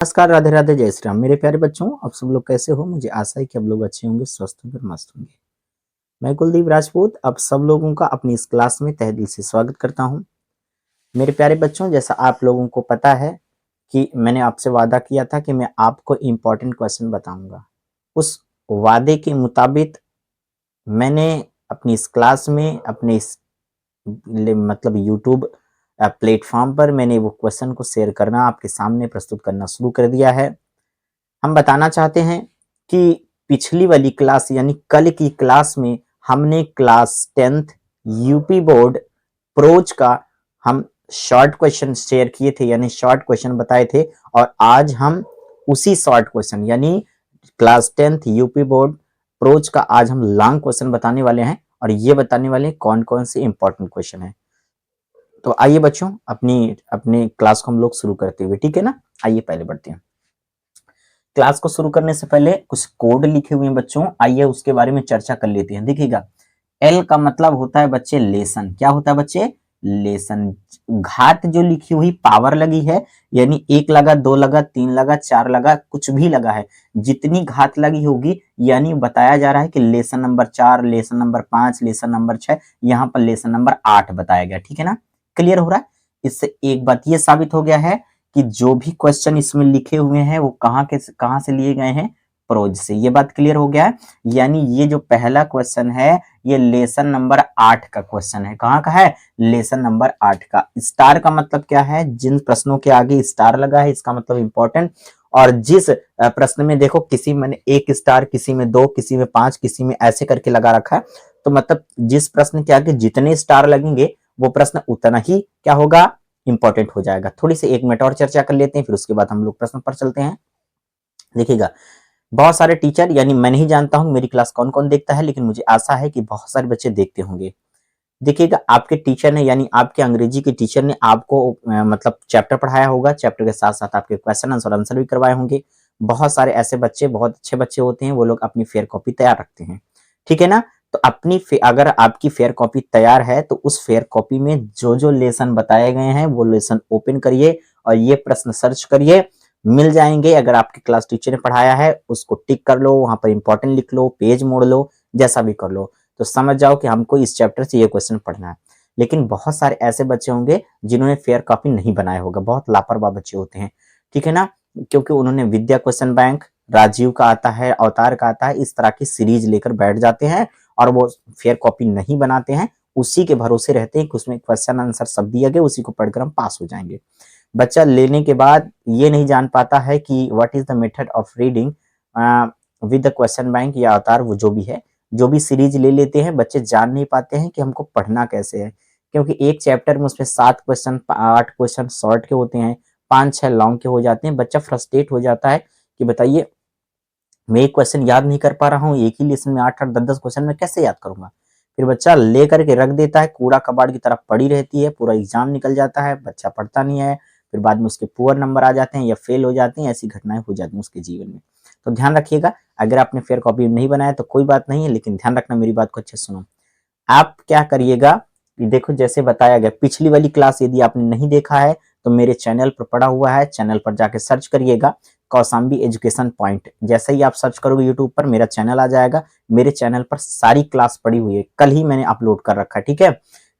नमस्कार, राधे राधे, जय श्री राम। मेरे प्यारे बच्चों, आप सब लोग कैसे हो? मुझे आशा है कि आप लोग अच्छे होंगे, स्वस्थ होंगे और मस्त होंगे। मैं कुलदीप राजपूत आप सब लोगों का अपनी इस क्लास में तहे दिल से स्वागत करता हूं। मेरे प्यारे बच्चों, जैसा आप लोगों को पता है कि मैंने आपसे वादा किया था कि मैं आपको इम्पोर्टेंट क्वेश्चन बताऊंगा। उस वादे के मुताबिक मैंने अपनी इस क्लास में अपने इस मतलब यूट्यूब प्लेटफॉर्म पर मैंने वो क्वेश्चन को शेयर करना, आपके सामने प्रस्तुत करना शुरू कर दिया है। हम बताना चाहते हैं कि पिछली वाली क्लास यानी कल की क्लास में हमने class 10th UP board prose का हम शॉर्ट क्वेश्चन शेयर किए थे, यानी शॉर्ट क्वेश्चन बताए थे। और आज हम उसी शॉर्ट क्वेश्चन यानी class 10th UP board prose का आज हम लॉन्ग क्वेश्चन बताने वाले हैं, और ये बताने वाले हैं कौन कौन से इंपॉर्टेंट क्वेश्चन है। तो आइए बच्चों, अपनी अपने क्लास को हम लोग शुरू करते हुए, ठीक है ना। आइए पहले बढ़ते हैं। क्लास को शुरू करने से पहले कुछ कोड लिखे हुए हैं बच्चों, आइए उसके बारे में चर्चा कर लेते हैं। देखिएगा, एल का मतलब होता है बच्चे लेसन। क्या होता है बच्चे? लेसन। घात जो लिखी हुई पावर लगी है, यानी एक लगा, दो लगा, तीन लगा, चार लगा, कुछ भी लगा है, जितनी घात लगी होगी, यानी बताया जा रहा है कि lesson number 4, lesson number 5, lesson number 6, यहाँ पर लेसन नंबर 8 बताया गया। ठीक है ना, क्लियर हो रहा है? इससे एक बात ये साबित हो गया है कि जो भी क्वेश्चन इसमें लिखे हुए हैं वो कहाँ से लिए गए हैं? प्रोज से। ये बात क्लियर हो गया है। यानी ये जो पहला क्वेश्चन है ये लेसन नंबर 8 का क्वेश्चन है। कहाँ का है? लेसन नंबर 8 का। स्टार का मतलब क्या है? जिन प्रश्नों के आगे स्टार लगा है इसका मतलब इंपॉर्टेंट। और जिस प्रश्न में देखो किसी में 1 स्टार, किसी में 2, किसी में 5, किसी में ऐसे करके लगा रखा है, तो मतलब जिस प्रश्न के आगे जितने स्टार लगेंगे वो प्रश्न उतना ही क्या होगा? इंपॉर्टेंट हो जाएगा। थोड़ी सी 1 मिनट और चर्चा कर लेते हैं, फिर उसके बाद हम लोग प्रश्न पर चलते हैं। देखिएगा, बहुत सारे टीचर, यानी मैं नहीं जानता हूं मेरी क्लास कौन कौन देखता है, लेकिन मुझे आशा है कि बहुत सारे बच्चे देखते होंगे। देखिएगा, आपके टीचर ने यानी आपके अंग्रेजी के टीचर ने आपको मतलब चैप्टर पढ़ाया होगा, चैप्टर के साथ साथ आपके क्वेश्चन आंसर भी करवाए होंगे। बहुत सारे ऐसे बच्चे, बहुत अच्छे बच्चे होते हैं, वो लोग अपनी फेयर कॉपी तैयार रखते हैं। ठीक है ना। तो अगर आपकी फेयर कॉपी तैयार है तो उस फेयर कॉपी में जो जो लेसन बताए गए हैं वो लेसन ओपन करिए और ये प्रश्न सर्च करिए, मिल जाएंगे। अगर आपके क्लास टीचर ने पढ़ाया है उसको टिक कर लो, वहां पर इंपॉर्टेंट लिख लो, पेज मोड़ लो, जैसा भी कर लो, तो समझ जाओ कि हमको इस चैप्टर से ये क्वेश्चन पढ़ना है। लेकिन बहुत सारे ऐसे बच्चे होंगे जिन्होंने फेयर कॉपी नहीं बनाया होगा, बहुत लापरवाह बच्चे होते हैं। ठीक है ना, क्योंकि उन्होंने विद्या क्वेश्चन बैंक, राजीव का आता है, अवतार का आता है, इस तरह की सीरीज लेकर बैठ जाते हैं और वो फेयर कॉपी नहीं बनाते हैं। उसी के भरोसे रहते हैं कि उसमें क्वेश्चन आंसर सब दिया गया, उसी को पढ़कर हम पास हो जाएंगे। बच्चा लेने के बाद ये नहीं जान पाता है कि what is the method of reading with the question bank या अवतार, वो जो भी है, जो भी सीरीज ले लेते हैं बच्चे जान नहीं पाते हैं कि हमको पढ़ना कैसे है। क्योंकि एक चैप्टर में उसमें 7 क्वेश्चन, 8 क्वेश्चन शॉर्ट के होते हैं, 5-6 लॉन्ग के हो जाते हैं। बच्चा फ्रस्ट्रेट हो जाता है कि बताइए मैं एक क्वेश्चन याद नहीं कर पा रहा हूँ, एक ही लेसन में 8-8, 10-10 क्वेश्चन में कैसे याद करूंगा। फिर बच्चा ले करके रख देता है, कूड़ा कबाड़ की तरफ पड़ी रहती है, पूरा एग्जाम निकल जाता है, बच्चा पढ़ता नहीं है, फिर बाद में उसके पुअर नंबर आ जाते हैं या फेल हो जाते हैं। ऐसी घटनाएं हो जाती हैं उसके जीवन में। तो ध्यान रखिएगा, अगर आपने फेयर कॉपी नहीं बनाया तो कोई बात नहीं है, लेकिन ध्यान रखना, मेरी बात को अच्छे से सुनो। आप क्या करिएगा कि देखो, जैसे बताया गया, पिछली वाली क्लास यदि आपने नहीं देखा है तो मेरे चैनल पर पड़ा हुआ है, चैनल पर जाके सर्च करिएगा कौशाम्बी एजुकेशन पॉइंट। जैसे ही आप सर्च करोगे यूट्यूब पर मेरा चैनल आ जाएगा। मेरे चैनल पर सारी क्लास पड़ी हुई है, कल ही मैंने अपलोड कर रखा है। ठीक है,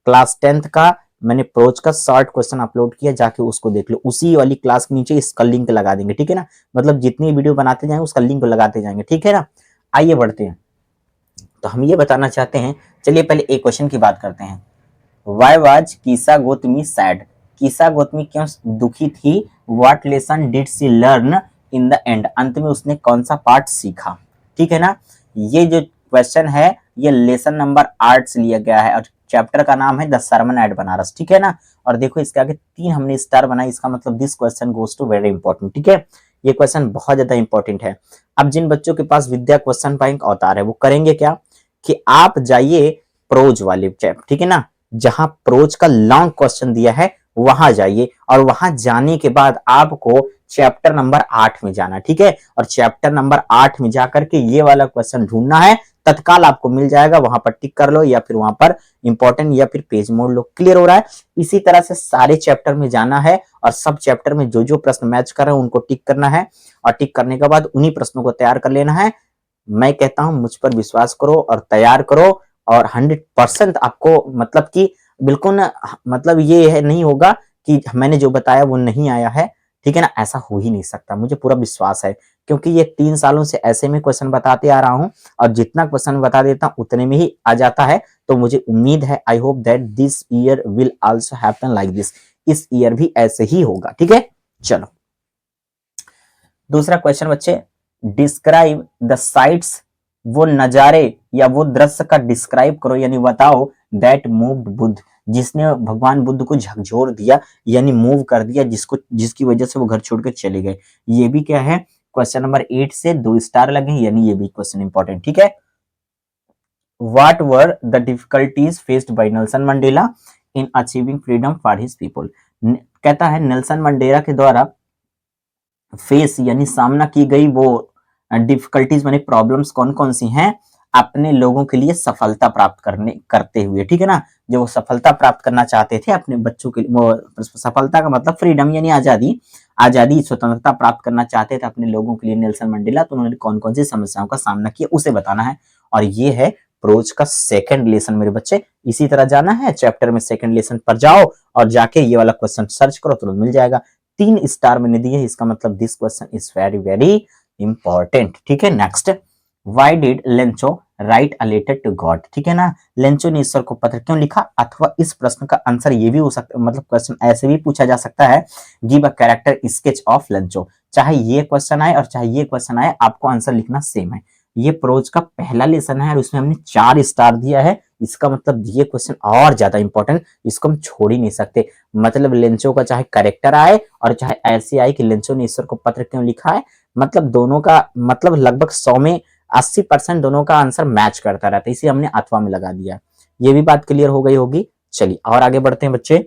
क्लास 10th का मैंने प्रोज का शॉर्ट क्वेश्चन अपलोड किया, जाके उसको देख लो। उसी वाली क्लास के नीचे इसका लिंक लगा देंगे। ठीक है ना, मतलब जितनी वीडियो बनाते जाएंगे उसका लिंक लगाते जाएंगे। ठीक है ना, आइए बढ़ते हैं। तो हम ये बताना चाहते हैं, चलिए पहले एक क्वेश्चन की बात करते हैं। Why was Kisa Gotami sad? Kisa Gotami क्यों दुखी थी? What lesson did she learn in the end? अंत में उसने कौन सा पार्ट सीखा? ठीक है ना, ये जो क्वेश्चन है ये लेसन नंबर 8 से लिया गया है और चैप्टर का नाम है द सरमन एट बनारस। ठीक है ना, और देखो इसके आगे 3 हमने स्टार बनाई, इसका मतलब this question goes to very important. ठीक है, ये क्वेश्चन बहुत ज्यादा इंपॉर्टेंट है। अब जिन बच्चों के पास विद्या क्वेश्चन बैंक अवतार है वो करेंगे क्या कि आप जाइए प्रोज वाले चैप्टर, ठीक है ना, जहां प्रोज का लॉन्ग क्वेश्चन दिया है वहां जाइए, और वहां जाने के बाद आपको चैप्टर नंबर 8 में जाना, ठीक है। और चैप्टर नंबर 8 में जाकर के ये वाला क्वेश्चन ढूंढना है, तत्काल आपको मिल जाएगा, वहां पर टिक कर लो या फिर वहां पर इंपॉर्टेंट या फिर पेज मोड़ लो। क्लियर हो रहा है? इसी तरह से सारे चैप्टर में जाना है और सब चैप्टर में जो जो प्रश्न मैच कर रहे हैं उनको टिक करना है और टिक करने के बाद उन्हीं प्रश्नों को तैयार कर लेना है। मैं कहता हूं मुझ पर विश्वास करो और तैयार करो और 100% आपको मतलब कि बिल्कुल मतलब ये है नहीं होगा कि मैंने जो बताया वो नहीं आया है, ठीक है ना। ऐसा हो ही नहीं सकता, मुझे पूरा विश्वास है, क्योंकि ये 3 सालों से ऐसे में क्वेश्चन बताते आ रहा हूं और जितना क्वेश्चन बता देता हूं उतने में ही आ जाता है। तो मुझे उम्मीद है, I hope that this year will also happen like this, इस ईयर भी ऐसे ही होगा, ठीक है। चलो दूसरा क्वेश्चन बच्चे, डिस्क्राइब द साइट्स, वो नजारे या वो दृश्य का डिस्क्राइब करो यानी बताओ, दैट मूव्ड बुद्ध, जिसने भगवान बुद्ध को झकझोर दिया यानी मूव कर दिया, जिसको जिसकी वजह से वो घर छोड़ के चले गए। ये भी क्या है, क्वेश्चन नंबर 8 से 2 स्टार लगे यानी ये भी क्वेश्चन इंपॉर्टेंट, ठीक है। What were the difficulties faced by Nelson Mandela in achieving freedom for his people? कहता है नेल्सन मंडेला के द्वारा फेस यानी सामना की गई वो डिफिकल्टीज माने प्रॉब्लम्स कौन कौन सी हैं अपने लोगों के लिए सफलता प्राप्त करते हुए, ठीक है ना। जो वो सफलता प्राप्त करना चाहते थे अपने बच्चों के लिए, वो सफलता का मतलब फ्रीडम यानी आजादी, आजादी स्वतंत्रता प्राप्त करना चाहते थे अपने लोगों के लिए नेल्सन मंडेला, तो उन्होंने कौन कौन सी समस्याओं का सामना किया उसे बताना है। और ये है प्रोज का सेकंड लेसन मेरे बच्चे। इसी तरह जाना है चैप्टर में सेकंड लेसन पर जाओ और जाके ये वाला क्वेश्चन सर्च करो तो मिल जाएगा। 3 स्टार मैंने दिए, इसका मतलब this question is very very important, ठीक है। Next, why did Lencho write a letter to God, ठीक है ना। लेंचो ने ईश्वर को पत्र क्यों लिखा, अथवा इस प्रश्न का आंसर ये भी हो सकता है, मतलब क्वेश्चन ऐसे भी पूछा जा सकता है, give a character sketch of Lencho. चाहे ये क्वेश्चन आए और चाहे ये क्वेश्चन आए, आपको आंसर लिखना सेम है। ये प्रोज का पहला लेसन है और उसमें हमने 4 स्टार दिया है, इसका मतलब ये क्वेश्चन और ज्यादा इंपॉर्टेंट, इसको हम छोड़ ही नहीं सकते। मतलब लेंचो का चाहे करेक्टर आए और चाहे ऐसे आए कि लेंचो ने ईश्वर को पत्र क्यों लिखा है, मतलब दोनों का मतलब लगभग 100 में 80% दोनों का आंसर मैच करता रहता है, इसे हमने अथवा में लगा दिया। ये भी बात क्लियर हो गई होगी। चलिए और आगे बढ़ते हैं बच्चे।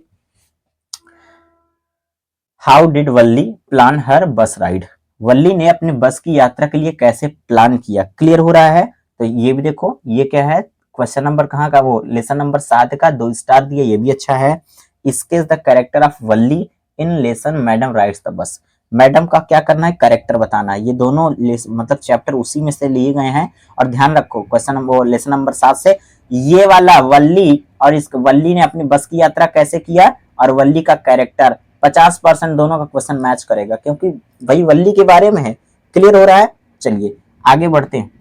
हाउ डिड वल्ली प्लान हर बस राइड, वल्ली ने अपने बस की यात्रा के लिए कैसे प्लान किया, क्लियर हो रहा है। तो ये भी देखो, ये क्या है, क्वेश्चन नंबर कहाँ का, वो लेसन नंबर 7 का, 2 स्टार दिया, ये भी अच्छा है। Sketch the character of Valli in lesson madam rides the bus, madam का क्या करना है, कैरेक्टर बताना है। ये दोनों मतलब चैप्टर उसी में से लिए गए हैं। और ध्यान रखो क्वेश्चन नंबर लेसन नंबर 7 से ये वाला वल्ली और इस वल्ली ने अपनी बस की यात्रा कैसे किया और वल्ली का कैरेक्टर 50% दोनों का क्वेश्चन मैच करेगा, क्योंकि भाई वल्ली के बारे में है। क्लियर हो रहा है? चलिए आगे बढ़ते हैं।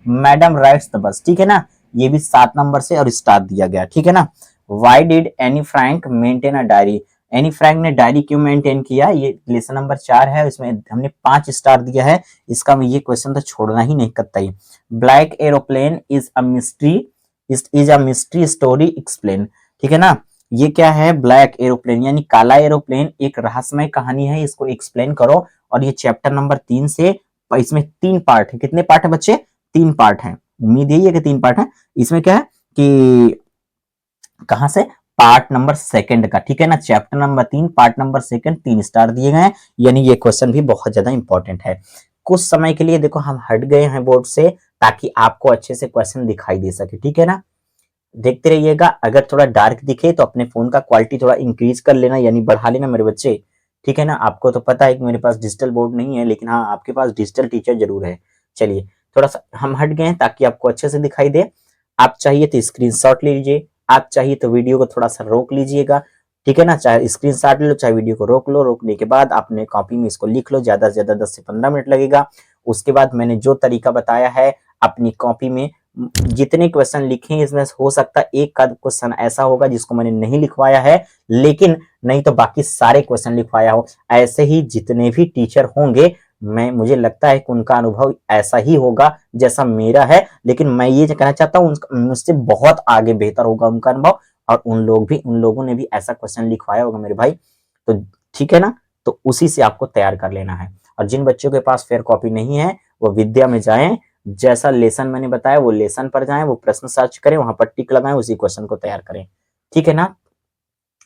मैडम राइट्स द बस, ठीक है ना, ये भी 7 नंबर से और स्टार दिया गया, ठीक है ना। Why did Anne Frank maintain a diary, Anne Frank ने डायरी क्यों मेंटेन किया, ये लेसन नंबर 4 है, इसमें हमने 5 स्टार दिया है। इसका ये क्वेश्चन तो छोड़ना ही नहीं करता ही। Black aeroplane is a mystery, is a mystery story explain, ठीक है ना। ये क्या है, ब्लैक एरोप्लेन यानी काला एरोप्लेन एक रहस्यमय कहानी है, इसको एक्सप्लेन करो। और ये चैप्टर नंबर 3 से, इसमें 3 पार्ट है। कितने पार्ट है बच्चे? 3 पार्ट है, उम्मीद यही है कि 3 पार्ट है। इसमें क्या है कि कहां से, पार्ट नंबर सेकंड का, ठीक है ना। Chapter number 3 part number second, 3 star दिए गए हैं, यानी ये क्वेश्चन भी बहुत ज्यादा इंपॉर्टेंट है। कुछ समय के लिए देखो हम हट गए हैं बोर्ड से, ताकि आपको अच्छे से क्वेश्चन दिखाई दे सके, ठीक है ना। देखते रहिएगा, अगर थोड़ा डार्क दिखे तो अपने फोन का क्वालिटी थोड़ा इंक्रीज कर लेना यानी बढ़ा लेना मेरे बच्चे, ठीक है ना। आपको तो पता है कि मेरे पास डिजिटल बोर्ड नहीं है, लेकिन हाँ आपके पास डिजिटल टीचर जरूर है। चलिए थोड़ा सा हम हट गए हैं ताकि आपको अच्छे से दिखाई दे। आप चाहिए तो स्क्रीनशॉट ले लीजिए, आप चाहिए तो वीडियो को थोड़ा सा रोक लीजिएगा, ठीक है ना। चाहे स्क्रीनशॉट ले लो चाहे वीडियो को रोक लो, रोकने के बाद अपने कॉपी में इसको लिख लो, ज्यादा से ज्यादा 10 से 15 मिनट लगेगा। उसके बाद मैंने जो तरीका बताया है अपनी कॉपी में जितने क्वेश्चन लिखे इसमें हो सकता है एक का क्वेश्चन ऐसा होगा जिसको मैंने नहीं लिखवाया है, लेकिन नहीं तो बाकी सारे क्वेश्चन लिखवाया हो। ऐसे ही जितने भी टीचर होंगे, मैं मुझे लगता है कि उनका अनुभव ऐसा ही होगा जैसा मेरा है, लेकिन मैं ये कहना चाहता हूँ मुझसे बहुत आगे बेहतर होगा उनका अनुभव, और उन लोगों ने भी ऐसा क्वेश्चन लिखवाया होगा मेरे भाई। तो ठीक है ना, तो उसी से आपको तैयार कर लेना है। और जिन बच्चों के पास फेयर कॉपी नहीं है वो विद्या में जाएं, जैसा लेसन मैंने बताया वो लेसन पर जाएं, वो प्रश्न सर्च करें, वहां पर टिक लगाएं, उसी क्वेश्चन को तैयार करें, ठीक है ना।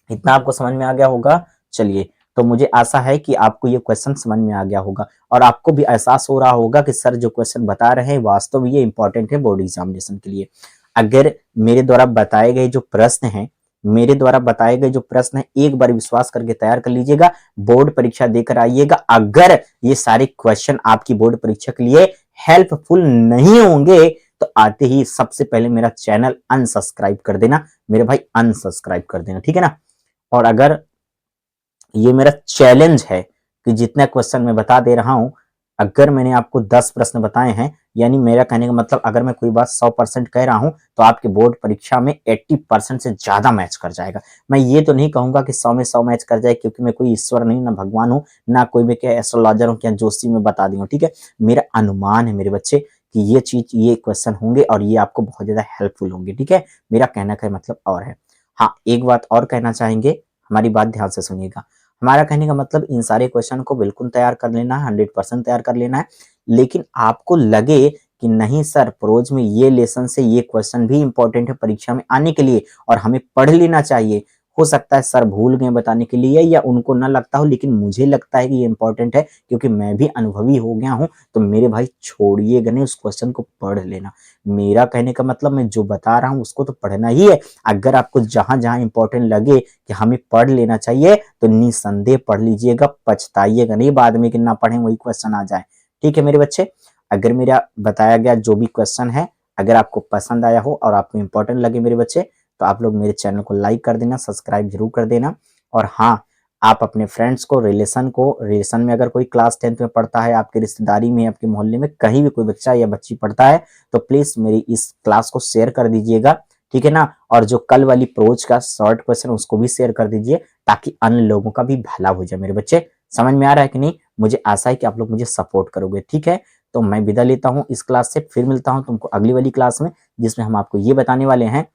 इतना आपको समझ में आ गया होगा। चलिए तो मुझे आशा है कि आपको ये क्वेश्चन समझ में आ गया होगा और आपको भी एहसास हो रहा होगा कि सर जो क्वेश्चन बता रहे हैं वास्तव में ये इंपॉर्टेंट है बोर्ड एग्जामिनेशन के लिए। अगर मेरे द्वारा बताए गए जो प्रश्न हैं, मेरे द्वारा बताए गए जो प्रश्न है एक बार विश्वास करके तैयार कर लीजिएगा, बोर्ड परीक्षा देकर आइएगा। अगर ये सारे क्वेश्चन आपकी बोर्ड परीक्षा के लिए हेल्पफुल नहीं होंगे तो आते ही सबसे पहले मेरा चैनल अनसब्सक्राइब कर देना मेरे भाई, अनसब्सक्राइब कर देना, ठीक है ना। और अगर ये मेरा चैलेंज है कि जितना क्वेश्चन मैं बता दे रहा हूं, अगर मैंने आपको 10 प्रश्न बताए हैं, यानी मेरा कहने का मतलब अगर मैं कोई बात 100% कह रहा हूं तो आपके बोर्ड परीक्षा में 80% से ज्यादा मैच कर जाएगा। मैं ये तो नहीं कहूंगा कि 100 में 100 मैच कर जाए, क्योंकि मैं कोई ईश्वर नहीं, ना भगवान हूं, ना कोई मैं क्या एस्ट्रोलॉजर हूं, क्या जोशी में बता दी हूं, ठीक है। मेरा अनुमान है मेरे बच्चे कि ये चीज, ये क्वेश्चन होंगे और ये आपको बहुत ज्यादा हेल्पफुल होंगे, ठीक है। मेरा कहना का मतलब और है। हाँ, एक बात और कहना चाहेंगे, हमारी बात ध्यान से सुनिएगा। हमारा कहने का मतलब इन सारे क्वेश्चन को बिल्कुल तैयार कर लेना है, 100% तैयार कर लेना है। लेकिन आपको लगे कि नहीं सर, प्रोज में ये लेसन से ये क्वेश्चन भी इंपॉर्टेंट है परीक्षा में आने के लिए और हमें पढ़ लेना चाहिए। हो सकता है सर भूल गए बताने के लिए या उनको ना लगता हो, लेकिन मुझे लगता है कि ये इंपॉर्टेंट है क्योंकि मैं भी अनुभवी हो गया हूं। तो मेरे भाई छोड़िएगा नहीं, उस क्वेश्चन को पढ़ लेना। मेरा कहने का मतलब मैं जो बता रहा हूं उसको तो पढ़ना ही है। अगर आपको जहां जहां इंपॉर्टेंट लगे कि हमें पढ़ लेना चाहिए तो निसंदेह पढ़ लीजिएगा, पछताइएगा नहीं बाद में कि ना पढ़ें वही क्वेश्चन आ जाए, ठीक है मेरे बच्चे। अगर मेरा बताया गया जो भी क्वेश्चन है अगर आपको पसंद आया हो और आपको इंपॉर्टेंट लगे मेरे बच्चे, तो आप लोग मेरे चैनल को लाइक कर देना, सब्सक्राइब जरूर कर देना। और हाँ, आप अपने फ्रेंड्स को, रिलेशन में अगर कोई क्लास 10th में पढ़ता है, आपके रिश्तेदारी में, आपके मोहल्ले में कहीं भी कोई बच्चा या बच्ची पढ़ता है, तो प्लीज मेरी इस क्लास को शेयर कर दीजिएगा, ठीक है ना। और जो कल वाली प्रोज का शॉर्ट क्वेश्चन उसको भी शेयर कर दीजिए ताकि अन्य लोगों का भी भला हो जाए मेरे बच्चे। समझ में आ रहा है कि नहीं? मुझे आशा है कि आप लोग मुझे सपोर्ट करोगे, ठीक है। तो मैं विदा लेता हूँ इस क्लास से, फिर मिलता हूँ तुमको अगली वाली क्लास में जिसमें हम आपको ये बताने वाले हैं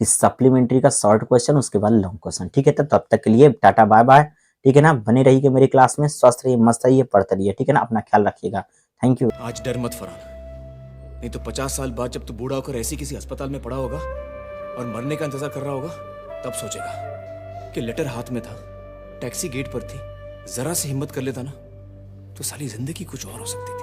कि सप्लीमेंट्री का शॉर्ट क्वेश्चन उसके बाद लॉन्ग क्वेश्चन, ठीक है। तो तब तक के लिए टाटा बाय बाय, ठीक है ना। बने रहिए मेरी क्लास में, स्वस्थ रहिए, मस्त रहिए, पढ़ते रहिए, ठीक है ना। अपना ख्याल रखिएगा, थैंक यू। आज डर मत फरहान, नहीं तो 50 साल बाद जब तू बूढ़ा होकर ऐसी किसी अस्पताल में पड़ा होगा और मरने का इंतजार कर रहा होगा, तब सोचेगा कि लेटर हाथ में था, टैक्सी गेट पर थी, जरा सी हिम्मत कर लेता ना तो साली जिंदगी कुछ और हो सकती थी।